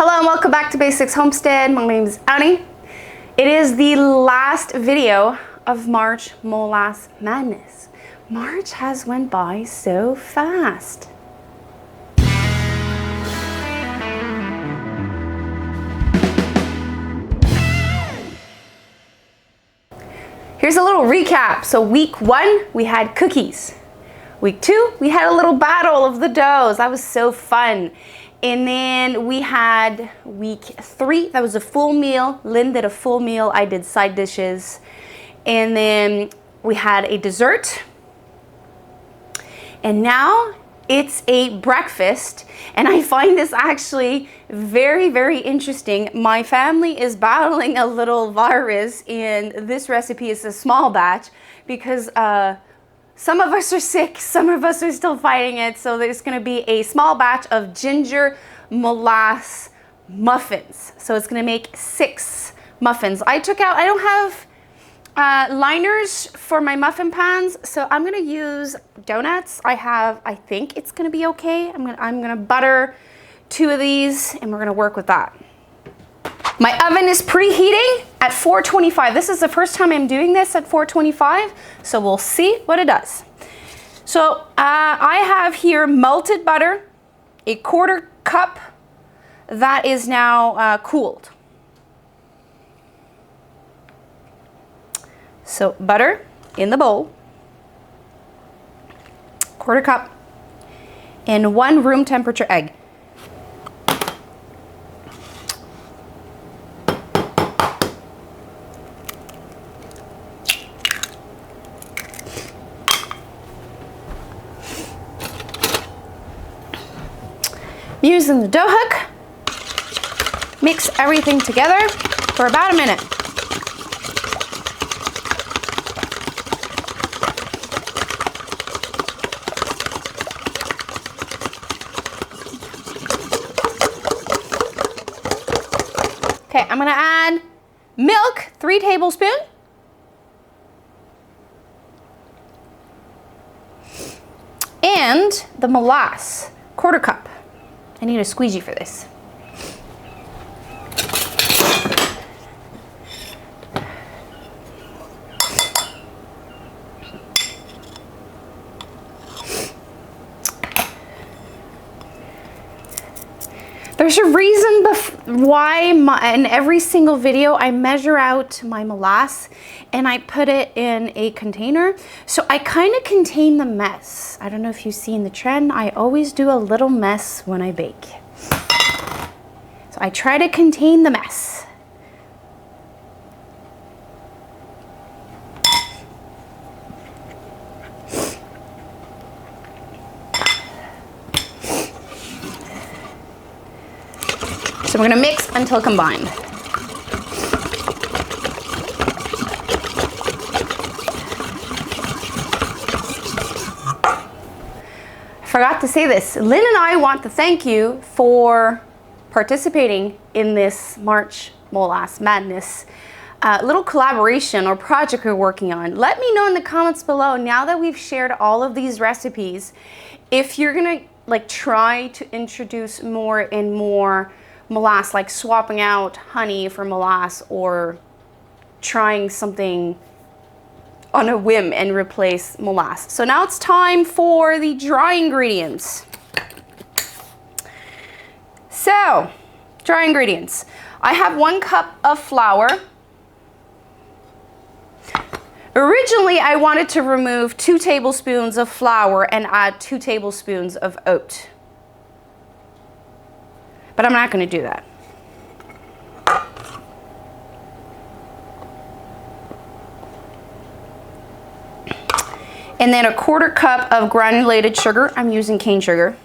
Hello and welcome back to Basics Homestead. My name is Annie. It is the last video of March Molasses Madness. March has went by so fast. Here's a little recap. So week 1, we had cookies. Week 2, we had a little battle of the doughs. That was so fun. And then we had week 3, that was a full meal. Lynn did a full meal, I did side dishes. And then we had a dessert. And now it's a breakfast. And I find this actually very, very interesting. My family is battling a little virus, and this recipe is a small batch because some of us are sick, some of us are still fighting it. So there's gonna be a small batch of ginger molasses muffins. So it's gonna make 6 muffins. I don't have liners for my muffin pans, so I'm gonna use donuts. I think it's gonna be okay. I'm gonna butter 2 of these and we're gonna work with that. My oven is preheating at 425. This is the first time I'm doing this at 425, so we'll see what it does. So I have here melted butter, a 1/4 cup that is now cooled. So butter in the bowl, 1/4 cup, and 1 room temperature egg. Using the dough hook, mix everything together for about a minute. Okay, I'm gonna add milk, 3 tablespoons. And the molasses, 1/4 cup. I need a squeegee for this. There's a reason why in every single video I measure out my molasses and I put it in a container. So I kind of contain the mess. I don't know if you've seen the trend. I always do a little mess when I bake. So I try to contain the mess. So we're gonna mix until combined. I forgot to say this. Lynn and I want to thank you for participating in this March Molasses Madness little collaboration or project we're working on. Let me know in the comments below, now that we've shared all of these recipes, if you're gonna try to introduce more and more molasses, like swapping out honey for molasses or trying something on a whim and replace molasses. So now it's time for the dry ingredients. So, dry ingredients. I have 1 cup of flour. Originally, I wanted to remove 2 tablespoons of flour and add 2 tablespoons of oat. But I'm not going to do that. And then a 1/4 cup of granulated sugar. I'm using cane sugar.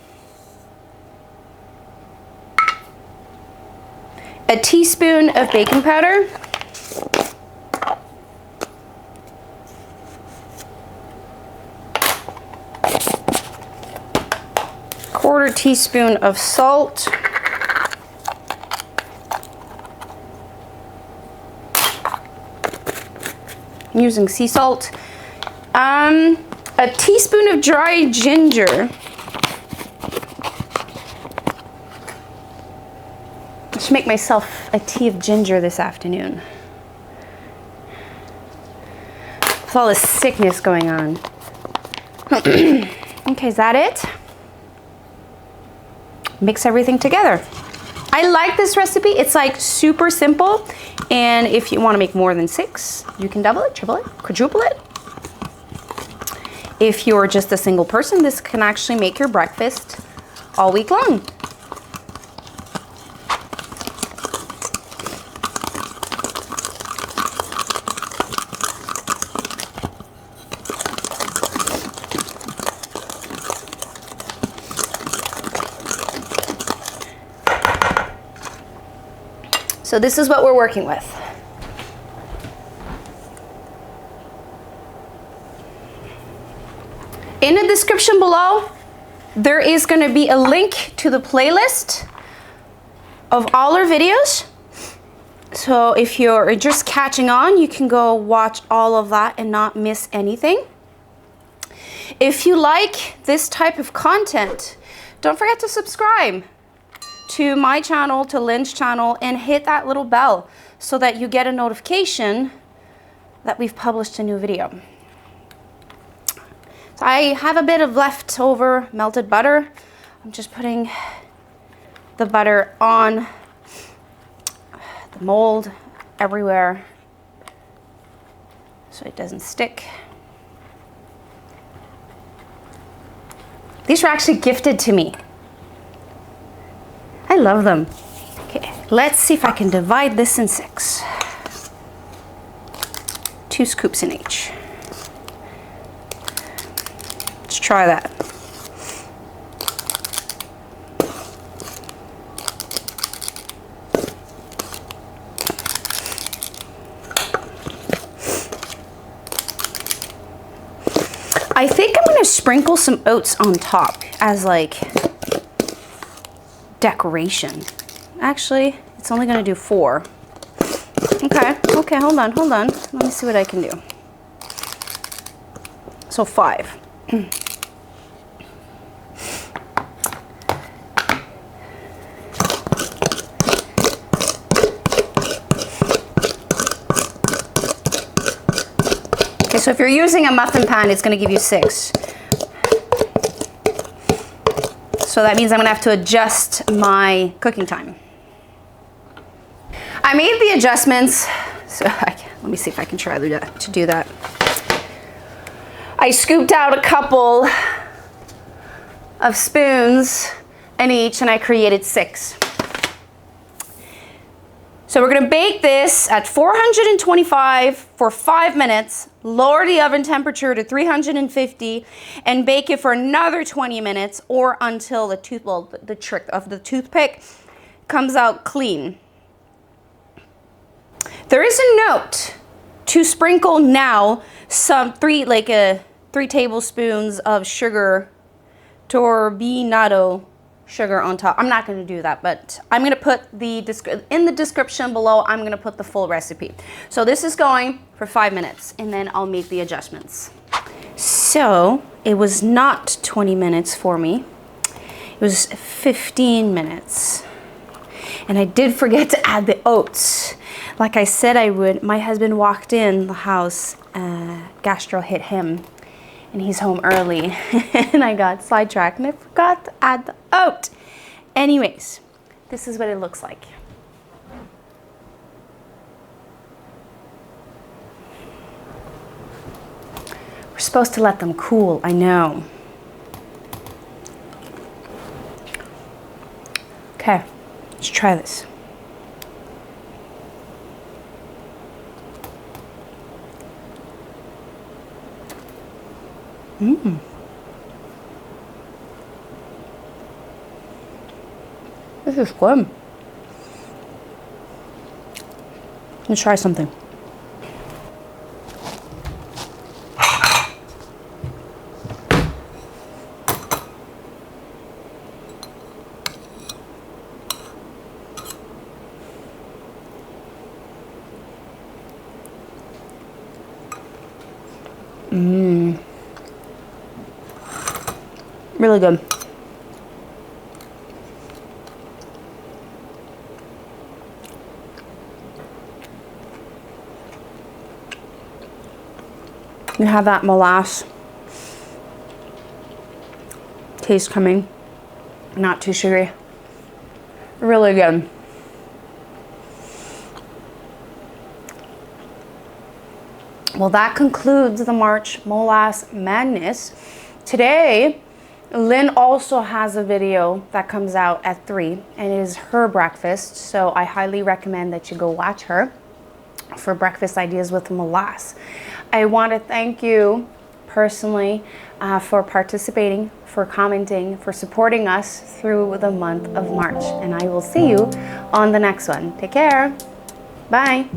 A teaspoon of baking powder. Quarter teaspoon of salt. I'm using sea salt. A teaspoon of dry ginger. I should make myself a tea of ginger this afternoon. With all this sickness going on. Okay, is that it? Mix everything together. I like this recipe. It's like super simple. And if you want to make more than 6, you can double it, triple it, quadruple it. If you're just a single person, this can actually make your breakfast all week long. So this is what we're working with. In the description below, there is going to be a link to the playlist of all our videos. So if you're just catching on, you can go watch all of that and not miss anything. If you like this type of content, don't forget to subscribe to my channel, to Lynn's channel, and hit that little bell so that you get a notification that we've published a new video. So I have a bit of leftover melted butter. I'm just putting the butter on the mold everywhere so it doesn't stick. These were actually gifted to me. I love them. Okay, let's see if I can divide this in 6. 2 scoops in each. Let's try that. I think I'm going to sprinkle some oats on top as like decoration. Actually, it's only going to do 4. Okay, hold on. Let me see what I can do. So 5. Okay, so if you're using a muffin pan, it's going to give you 6. So that means I'm gonna have to adjust my cooking time. I made the adjustments, so let me see if I can try to do that. I scooped out a couple of spoons in each and I created 6. So we're gonna bake this at 425 for 5 minutes, lower the oven temperature to 350, and bake it for another 20 minutes or until the trick of the toothpick comes out clean. There is a note to sprinkle now some 3 tablespoons of sugar, Turbinado sugar on top. I'm not going to do that, but I'm going to put in the description below, I'm going to put the full recipe. So this is going for 5 minutes and then I'll make the adjustments. So it was not 20 minutes for me. It was 15 minutes. And I did forget to add the oats. Like I said I would. My husband walked in the house, gastro hit him. And he's home early and I got sidetracked and I forgot to add the oat. Anyways, this is what it looks like. We're supposed to let them cool, I know. Okay, let's try this. This is good. Let's try something. Really good. You have that molasses taste coming. Not too sugary. Really good. Well, that concludes the March Molasses Madness. Today, Lynn also has a video that comes out at 3, and it is her breakfast. So I highly recommend that you go watch her for breakfast ideas with molasses. I want to thank you personally for participating, for commenting, for supporting us through the month of March. And I will see you on the next one. Take care. Bye.